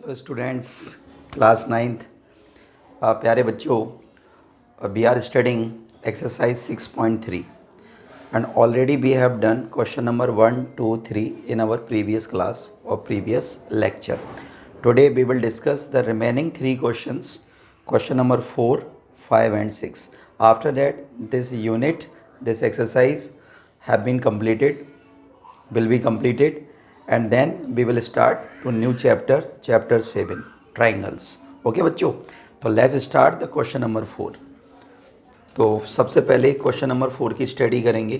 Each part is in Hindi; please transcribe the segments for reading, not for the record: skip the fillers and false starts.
Hello students, class ninth. प्यारे बच्चों, we are studying exercise 6.3 and already we have done question number 1, 2, 3 in our previous class or previous lecture. Today we will discuss the remaining 3 questions, question number 4, 5 and 6. After that, this unit, this exercise have been completed, will be completed, and then we will start to new chapter, chapter 7, triangles. Okay बच्चों, तो let's start the question number 4. तो सबसे पहले क्वेश्चन नंबर 4 की स्टडी करेंगे।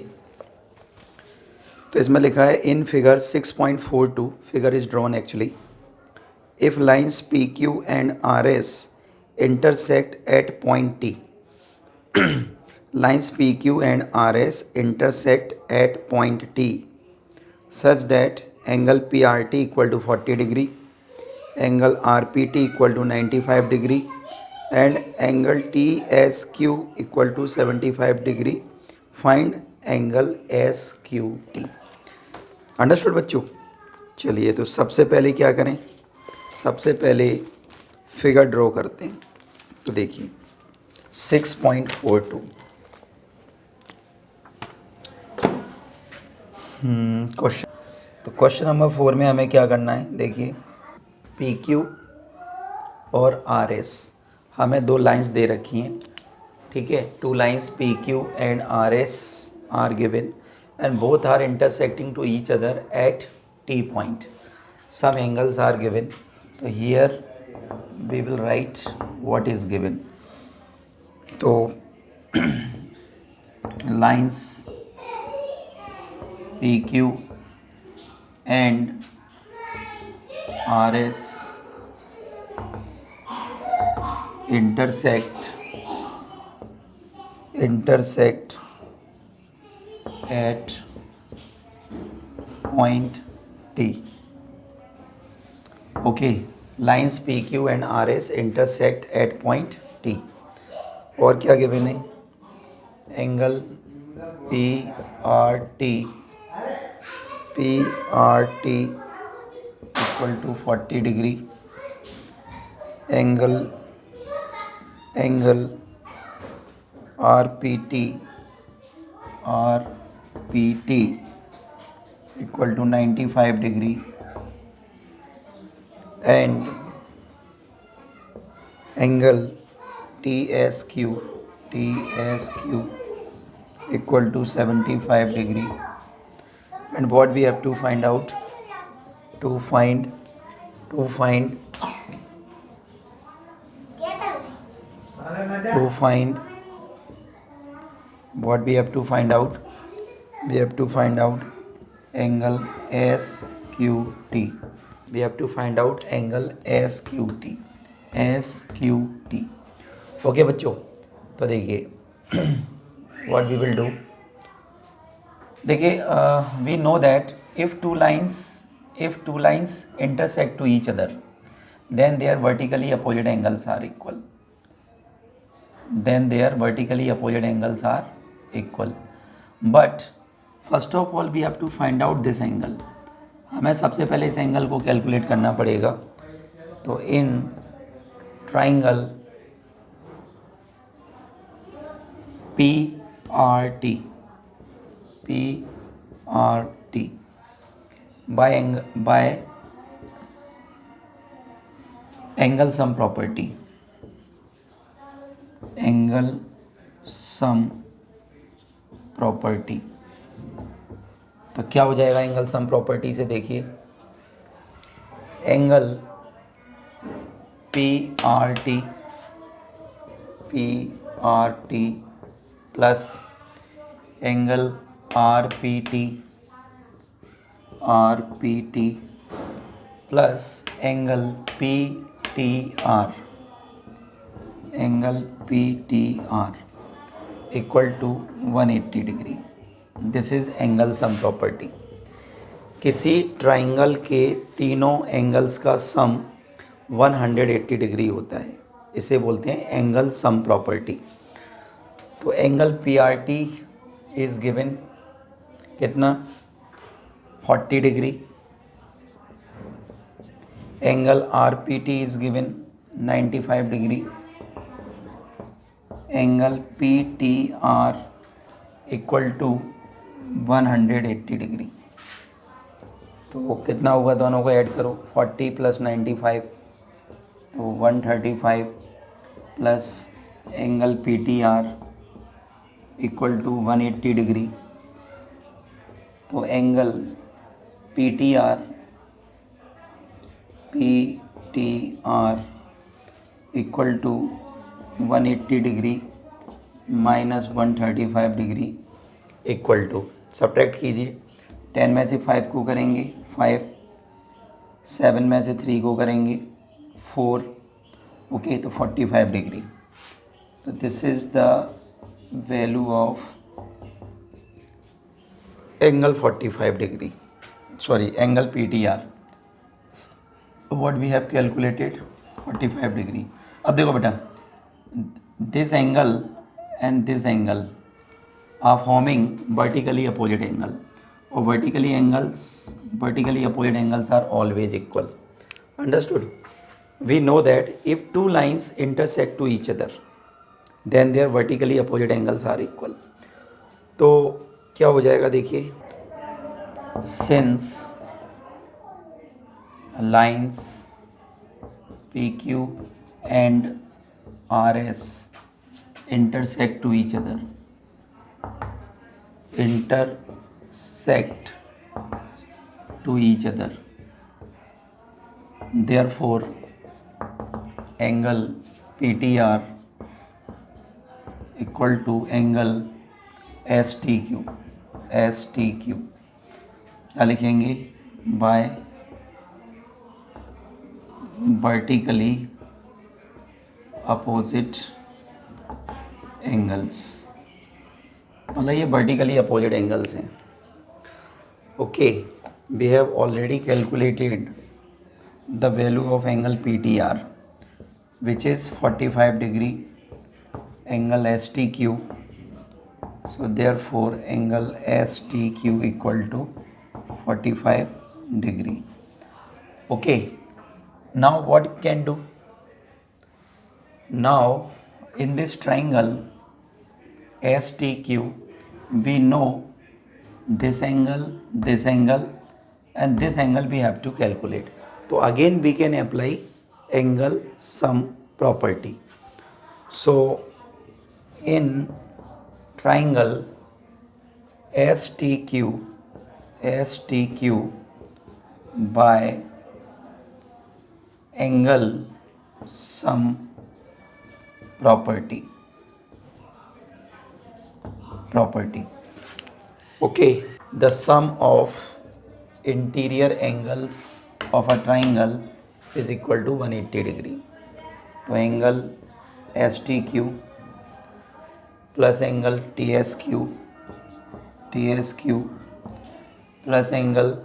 तो इसमें लिखा है in figure 6.42 figure is drawn actually if lines P Q and R S intersect at point T. lines PQ and RS intersect at point T such that angle PRT equal to 40 degree, angle RPT equal to 95 degree and angle TSQ equal to 75 degree. Find angle SQT. Understood बच्चों? चलिए, तो सबसे पहले क्या करें, सबसे पहले फिगर ड्रॉ करते हैं। तो देखिए 6.42 क्वेश्चन। तो क्वेश्चन नंबर 4 में हमें क्या करना है, देखिए पी क्यू और आर एस हमें दो लाइंस दे रखी हैं, ठीक है। 2 lines P Q and R S are given and both are intersecting to each other at T point. Some angles are given. तो here we will write what is given. तो lines PQ and RS intersect at point T. Okay, lines PQ and RS intersect at point T. और क्या गिवन है, angle PRT equal to 40 degree, angle RPT equal to 95 degree and angle TSQ equal to 75 degree. And what we have to find out, to find what we have to find out, we have to find out angle SQT. We have to find out angle SQT. Okay बच्चों, तो देखिए what we will do, देखिए we know that if two lines intersect to each other, then their vertically opposite angles are equal. But first of all we have to find out this angle. हमें सबसे पहले इस एंगल को कैलकुलेट करना पड़ेगा। तो in triangle PRT by angle sum property, तो क्या हो जाएगा एंगल सम प्रॉपर्टी से, देखिए angle PRT plus angle RPT plus angle PTR equal to 180 डिग्री। This is angle sum property. किसी ट्राइंगल के तीनों एंगल्स का सम 180 डिग्री होता है, इसे बोलते हैं एंगल सम प्रॉपर्टी। तो एंगल PRT इज गिवन कितना, 40 degree Angle RPT is given 95 degree. Angle PTR equal to 180 degree. तो कितना होगा, दोनों को ऐड करो, 40 प्लस 95 तो 135 plus angle PTR equal to 180 degree. तो angle PTR equal to 180 degree minus 135 degree equal to, subtract कीजिए, 10 में से 5 को करेंगे 5, 7 में से 3 को करेंगे 4, ओके, तो 45 डिग्री। तो this is the value of angle 45 degree, sorry angle PTR what we have calculated 45 degree. अब देखो बेटा, this angle and this angle are forming vertically opposite angle, और vertically opposite angles are always equal. Understood? We know that if two lines intersect to each other then their vertically opposite angles are equal. तो क्या हो जाएगा, देखिए, since lines PQ and RS intersect to each other, therefore angle PTR equal to angle STQ। क्या लिखेंगे, बाय वर्टिकली अपोजिट एंगल्स, मतलब ये वर्टिकली अपोजिट एंगल्स हैं। Okay, we have already calculated the value of angle PTR which is 45 degree, angle STQ, so therefore angle STQ equal to 45 degree. Okay, now what it can do, now in this triangle STQ we know this angle and this angle we have to calculate. So again we can apply angle sum property. So in triangle STQ by angle sum property. Okay, the sum of interior angles of a triangle is equal to 180 degree. तो angle STQ plus angle TSQ plus angle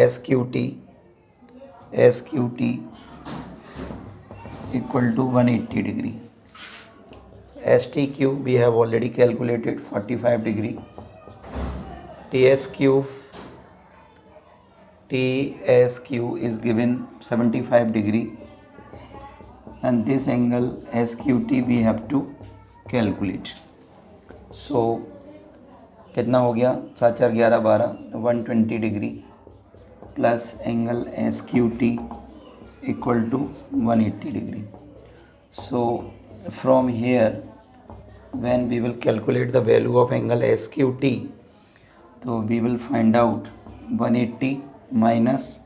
SQT equal to 180 degree. STQ we have already calculated 45 degree. TSQ is given 75 degree, and this angle SQT we have to calculate. So कितना हो गया, 7 4 11 12, 120 degree plus angle SQT equal to 180 degree. So from here when we will calculate the value of angle SQT, so we will find out 180 minus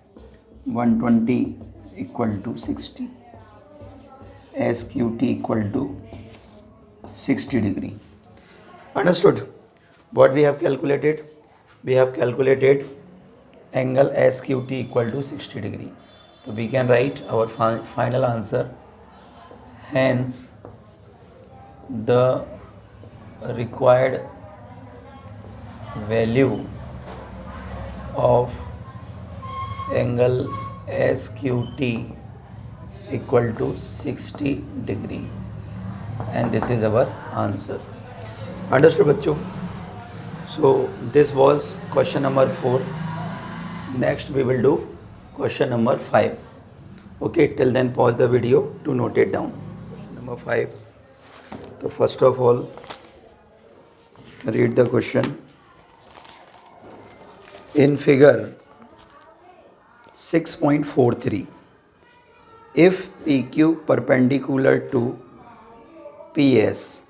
120 equal to 60. SQT equal to 60 degree. Understood? What we have calculated? We have calculated angle SQT equal to 60 degree. So we can write our final answer. Hence, the required value of angle SQT equal to 60 degree, and this is our answer. Understood बच्चों? So this was question number 4. Next we will do question number 5. Okay, till then pause the video to note it down. Question number 5. So first of all, read the question. In figure 6.43, if PQ perpendicular to PS,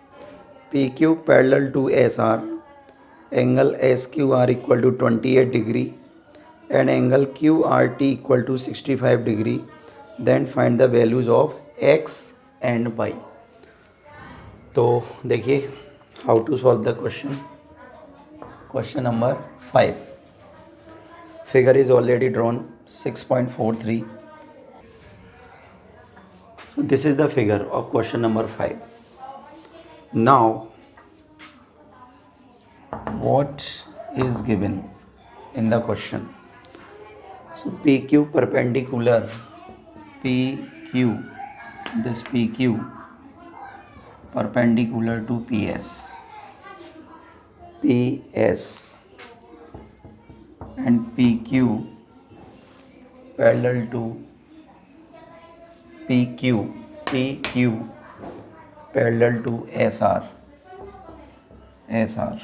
PQ parallel to SR, angle SQR equal to 28 degree and angle QRT equal to 65 degree, then find the values of X and Y. तो देखिए how to solve the question. Question number 5. Figure is already drawn 6.43. So this is the figure of question number 5. Now what is given in the question? So PQ perpendicular, PQ, this PQ perpendicular to PS, PS and PQ parallel to PQ, PQ parallel to SR, SR.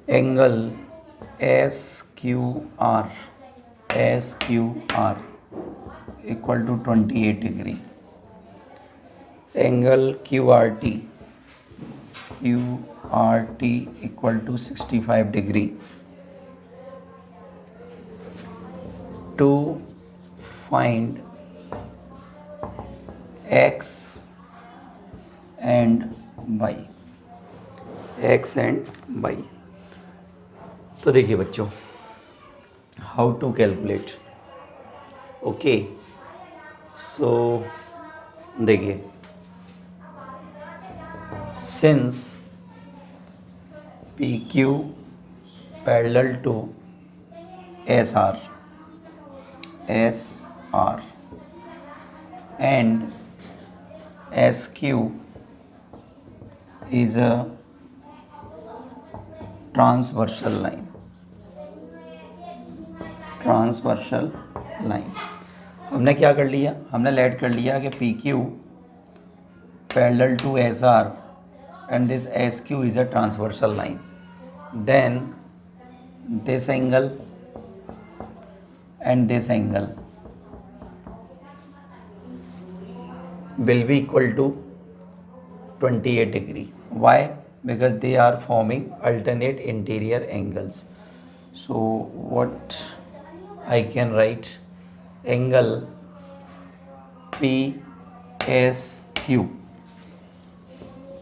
Angle SQR, SQR equal to 28 degree. Angle QRT, QRT equal to 65 degree. To find X and Y, X and Y. तो देखिए बच्चों, how to calculate. Okay, so देखिए, since PQ parallel to SR, SR and SQ is a transversal line, transversal line. हमने क्या कर लिया, हमने लेट कर लिया कि PQ parallel to SR and this SQ is a transversal line. Then this angle and this angle will be equal to 28 degree. Why? Because they are forming alternate interior angles. So what I can write, angle PSQ,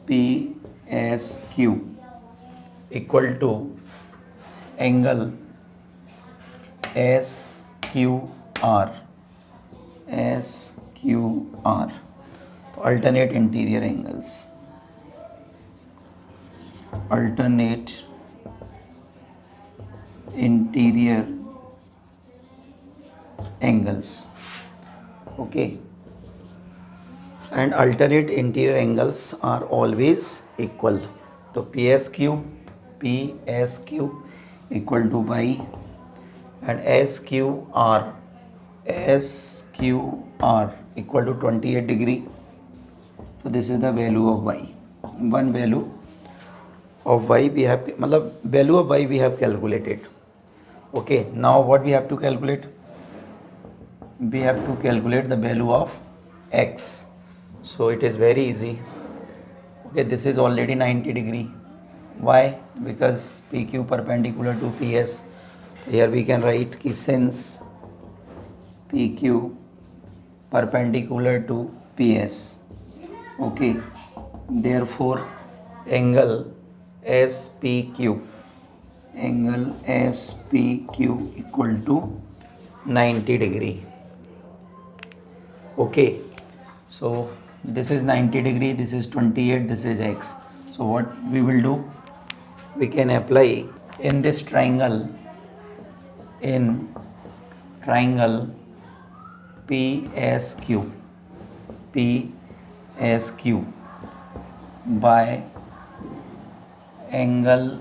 PSQ equal to angle SQR, SQR, alternate interior angles, alternate interior angles. Okay, and alternate interior angles are always equal. So PSQ equal to Y and SQR equal to 28 degree. So this is the value of Y. One value of Y we have, मतलब value of Y we have calculated. Okay, now what we have to calculate? We have to calculate the value of X. So it is very easy. Okay, this is already 90 degree. Why? Because PQ perpendicular to PS. Here we can write कि since PQ perpendicular to PS. Okay, therefore angle SPQ equal to 90 degree. Okay, so this is 90 degree, this is 28, this is X. So what we will do, we can apply in this triangle, in triangle PSQ by angle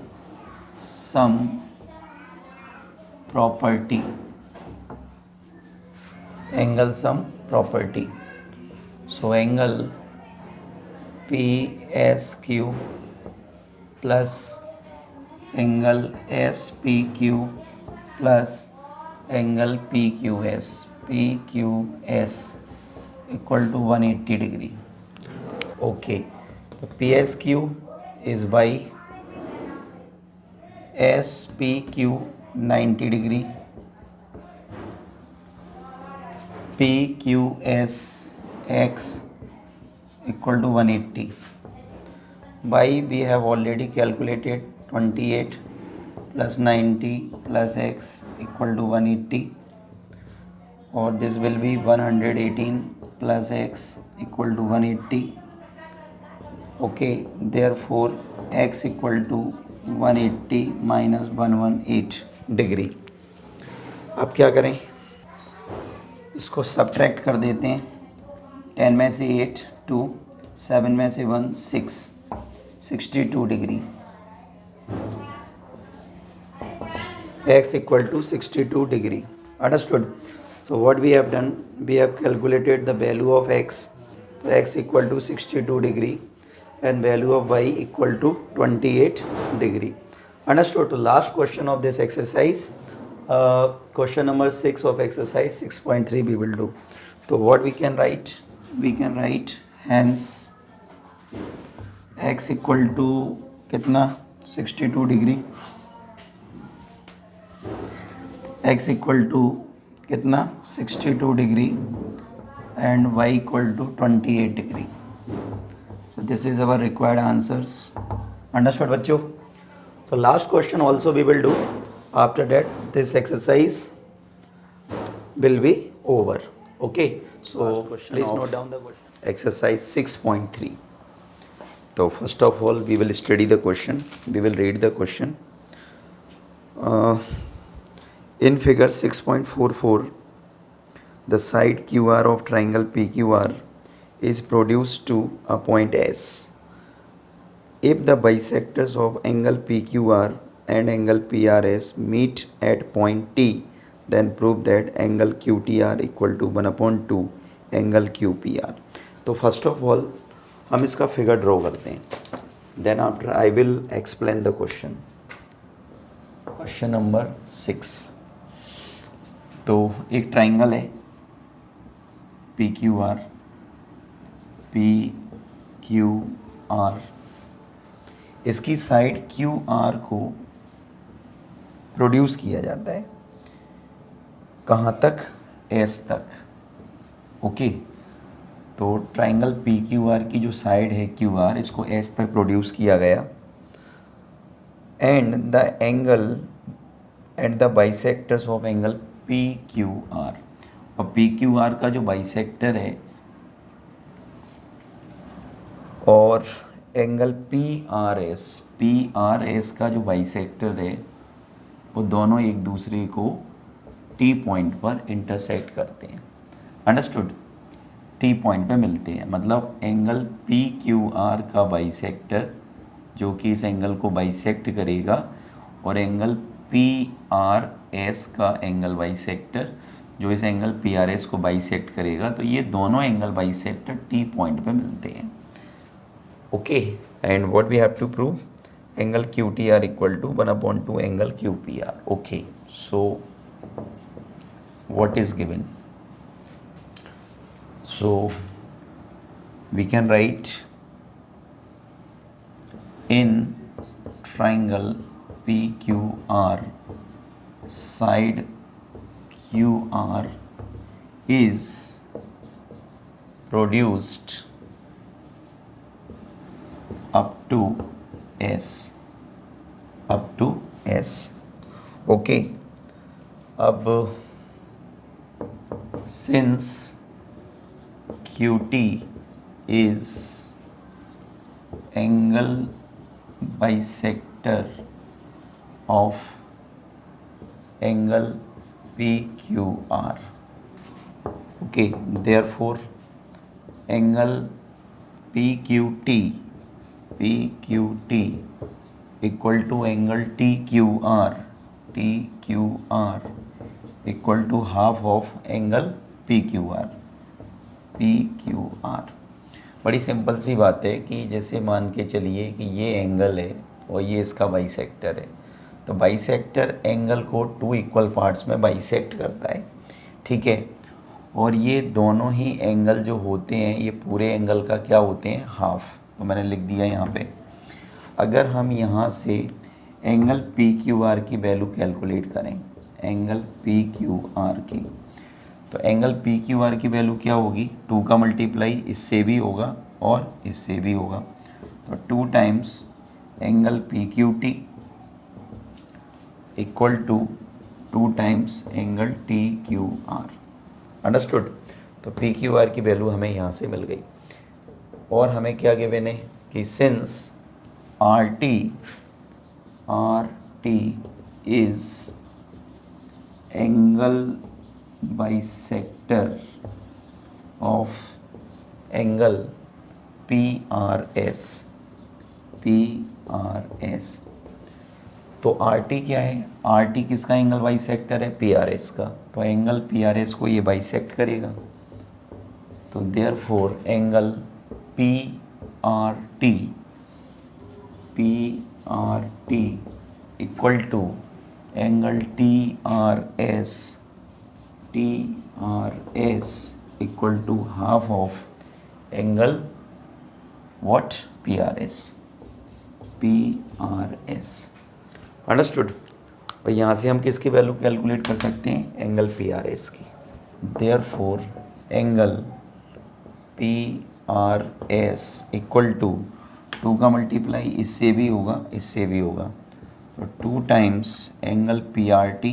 sum property. angle sum property. So angle PSQ plus angle SPQ plus angle PQS equal to 180 degree. Okay, the PSQ is by SPQ 90 degree, PQS X equal to 180. By we have already calculated 28 plus 90 plus X equal to 180, or this will be 118 plus X equal to 180. Okay, therefore X equal to 180 minus 118 degree. अब क्या करें, इसको सब्ट्रैक्ट कर देते हैं. 10 में से 8 2, 7 में से 1 6, 62 degree. X equal to 62 degree. Understood? So what we have done, we have calculated the value of X. So X equal to 62 degree and value of Y equal to 28 degree. Understood? So last question of this exercise, question number 6 of exercise 6.3 we will do. So what we can write? We can write hence X equal to कितना 62 degree, X equal to कितना 62 degree and Y equal to 28 degree. So this is our required answers. Understood बच्चों? So last question also we will do. After that this exercise will be over. Okay. So please note down the question. Exercise 6.3. So first of all we will study the question. We will read the question. In figure 6.44, the side QR of triangle PQR is produced to a point S. If the bisectors of angle PQR and angle PRS meet at point T, then prove that angle QTR equal to 1/2 angle QPR. तो first of all हम इसका फिगर ड्रॉ करते हैं. Then after I will explain the question. Question number 6. तो एक ट्राइंगल है PQR, इसकी साइड QR को प्रोड्यूस किया जाता है कहाँ तक, S तक. ओके, तो ट्राइंगल PQR की जो साइड है QR, इसको S तक प्रोड्यूस किया गया. And the angle at the bisectors of angle PQR, और PQR का जो बाइसेक्टर है और एंगल PRS का जो बाइसेक्टर है, वो दोनों एक दूसरे को T पॉइंट पर इंटरसेक्ट करते हैं. अंडरस्टूड? T पॉइंट पे मिलते हैं, मतलब एंगल PQR का बाइसेक्टर जो कि इस एंगल को बाइसेक्ट करेगा, और एंगल PRS का एंगल बाइसेक्टर जो इस एंगल PRS को बाइसेक्ट करेगा. तो ये दोनों एंगल बाइसेक्टर T पॉइंट पे मिलते हैं. Okay, and what we have to prove, angle QTR equal to 1/2 angle QPR. Okay, so what is given? So we can write in triangle PQR, side QR is produced up to S. Okay, अब since QT is angle bisector of angle PQR. Okay, therefore angle PQT equal to angle TQR equal to half of angle P Q are. बड़ी सिंपल सी बात है कि जैसे मान के चलिए कि ये एंगल है और ये इसका बाइसेक्टर है, तो बाइसेक्टर एंगल को 2 इक्वल पार्ट्स में बाइसेक्ट करता है, ठीक है। और ये दोनों ही एंगल जो होते हैं ये पूरे एंगल का क्या होते हैं, हाफ। तो मैंने लिख दिया यहाँ पे। अगर हम यहाँ से एंगल पी क्यू आर की वैल्यू कैलकुलेट करें, एंगल पी क्यू आर की, तो एंगल पी क्यू आर की वैल्यू क्या होगी, 2 का मल्टीप्लाई इससे भी होगा और इससे भी होगा, तो 2 times angle P Q T equal to 2 times angle T Q R. Understood. तो पी क्यू आर की वैल्यू हमें यहाँ से मिल गई। और हमें क्या गिवन है कि since R T is angle bisector of angle P R S, तो आर टी क्या है, आर टी किसका एंगल बाइसेक्टर है, पी आर एस का। तो एंगल पी आर एस को ये बाइसेक्ट करेगा, तो therefore angle P R T equal to angle T R S equal to half of angle what, P R S. Understood. और यहाँ से हम किसकी वैल्यू कैलकुलेट कर सकते हैं, एंगल पी आर एस की। Therefore angle P R S equal to 2 का मल्टीप्लाई इससे भी होगा इससे भी होगा, तो 2 times angle P R T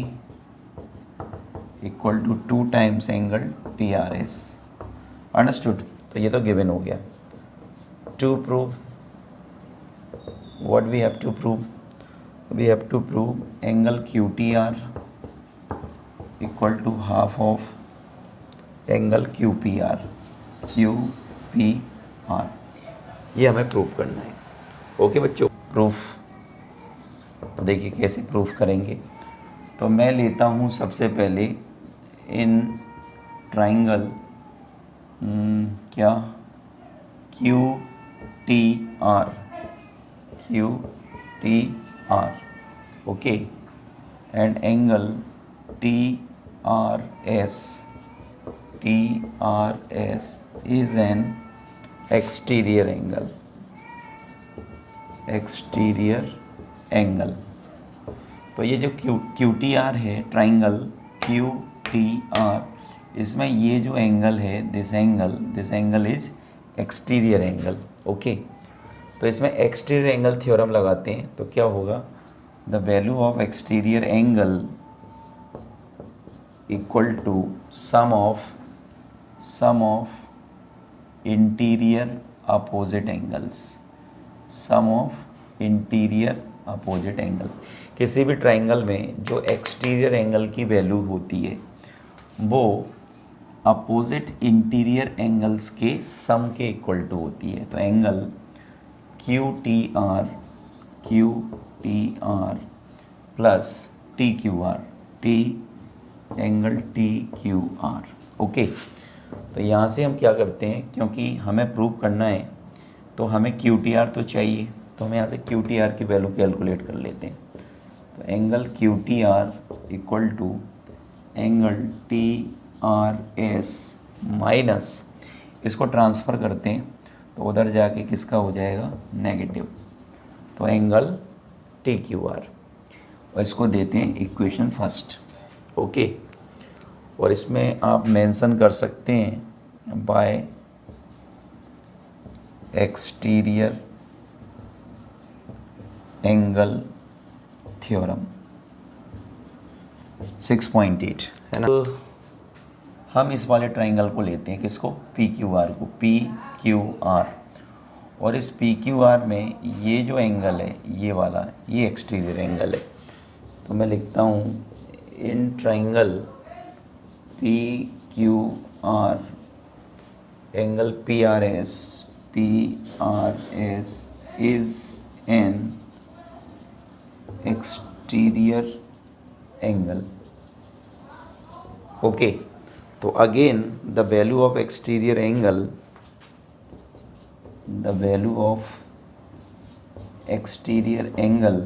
equal to 2 times angle T R S. Understood. तो ये तो गिवन हो गया। To prove what we have to prove, we have to prove angle QTR equal to half of angle QPR। ये हमें प्रूव करना है। ओके बच्चों, प्रूफ देखिए कैसे प्रूफ करेंगे। तो मैं लेता हूँ सबसे पहले इन ट्राइंगल क्या QTR, okay, and angle TRS is an exterior angle। तो ये जो QTR है, ट्राइंगल QTR, इसमें ये जो एंगल है, this angle is exterior angle. Okay, तो इसमें एक्सटीरियर एंगल थ्योरम लगाते हैं, तो क्या होगा, the value of exterior angle equal to sum of interior opposite angles. किसी भी ट्राइंगल में जो एक्सटीरियर एंगल की वैल्यू होती है वो अपोजिट इंटीरियर एंगल्स के सम के इक्वल टू होती है। तो angle QTR plus TQR, angle TQR। Okay, तो यहाँ से हम क्या करते हैं, क्योंकि हमें प्रूव करना है तो हमें QTR तो चाहिए, तो हम यहाँ से QTR की वैल्यू कैलकुलेट कर लेते हैं। तो angle QTR equal to angle TRS minus, इसको ट्रांसफ़र करते हैं तो उधर जाके किसका हो जाएगा, नेगेटिव, तो एंगल TQR, और इसको देते हैं इक्वेशन फर्स्ट। ओके, और इसमें आप मेंशन कर सकते हैं बाय एक्सटीरियर एंगल थ्योरम 6.8, है ना। तो हम इस वाले ट्राइंगल को लेते हैं, किसको, PQR को, PQR, और इस PQR में ये जो एंगल है ये वाला, ये एक्सटीरियर एंगल है। तो मैं लिखता हूँ in triangle PQR angle PRS is an exterior angle. Okay, तो again the value of exterior angle, the value of exterior angle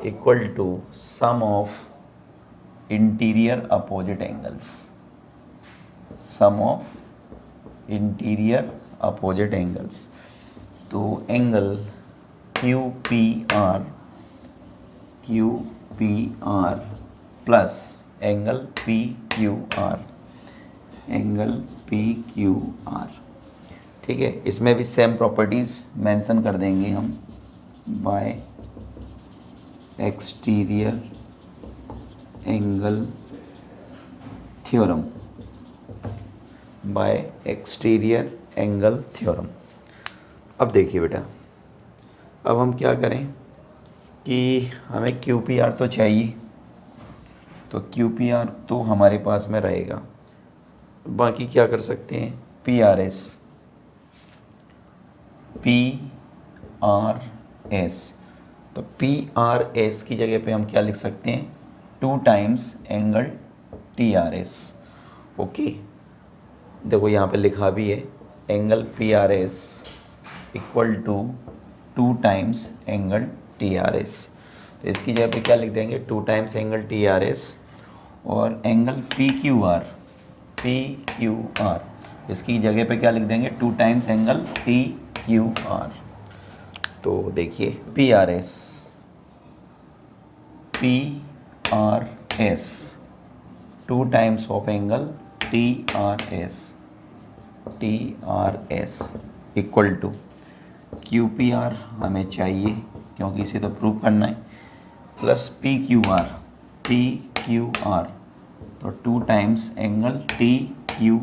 equal to sum of interior opposite angles, sum of interior opposite angles. तो angle Q P R plus angle P Q R, angle P Q R, ठीक है। इसमें भी सेम प्रॉपर्टीज़ मेंशन कर देंगे हम, bye exterior angle theorem, bye exterior angle theorem. अब देखिए बेटा, अब हम क्या करें कि हमें क्यू पी आर तो चाहिए, तो क्यू पी आर तो हमारे पास में रहेगा। बाकी क्या कर सकते हैं, P R S, P R S, तो पी आर एस की जगह पे हम क्या लिख सकते हैं, 2 times angle T R S. Okay, देखो यहाँ पे लिखा भी है angle P R S equal to 2 times angle T R S. तो इसकी जगह पे क्या लिख देंगे, 2 times angle T R S, और एंगल पी क्यू आर, इसकी जगह पे क्या लिख देंगे, 2 times angle T Q R. तो देखिए P R S 2 times of angle T R S equal to Q P R हमें चाहिए क्योंकि इसे तो प्रूव करना है, प्लस पी क्यू आर, तो 2 times angle T Q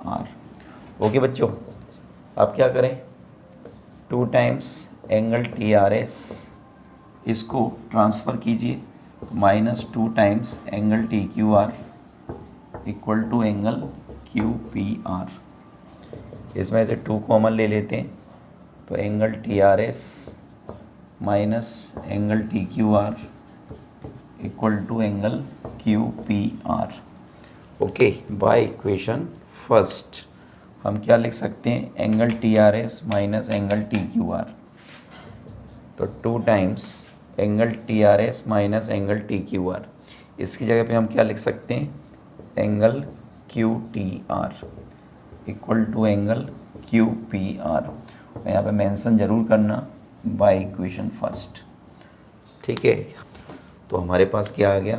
R. Okay बच्चों, अब क्या करें, 2 times angle T R S, इसको ट्रांसफ़र कीजिए, -2 times angle T Q R equal to angle Q P R. इसमें से 2 कॉमन ले लेते हैं, तो angle T R S minus angle T Q R equal to angle Q P R. Okay, by equation first हम क्या लिख सकते हैं, angle T R S minus angle T Q R, तो 2 times angle T R S minus angle T Q R. इसकी जगह पे हम क्या लिख सकते हैं, angle Q T R equal to angle Q P R. यहाँ पे मेंशन ज़रूर करना बाय इक्वेशन फर्स्ट, ठीक है। तो हमारे पास क्या आ गया,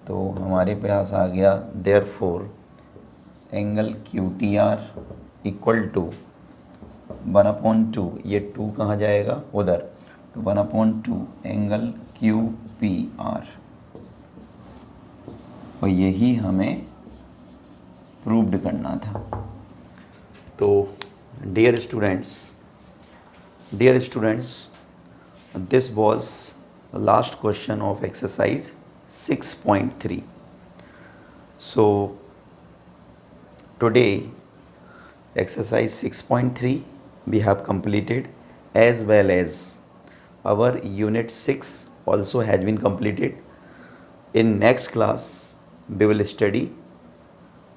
तो हमारे पास आ गया therefore angle Q T R equal to 1/2, ये 2 कहाँ जाएगा उधर, तो 1/2 एंगल क्यू पी आर, और यही हमें प्रूव्ड करना था। तो dear students, this was the last question of exercise 6.3. So today exercise 6.3 we have completed, as well as our unit 6 also has been completed. In next class we will study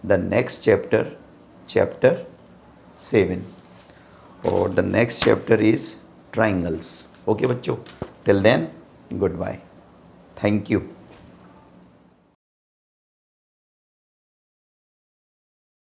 the next chapter, chapter 7, or the next chapter is triangles. Okay बच्चों, till then goodbye, thank you.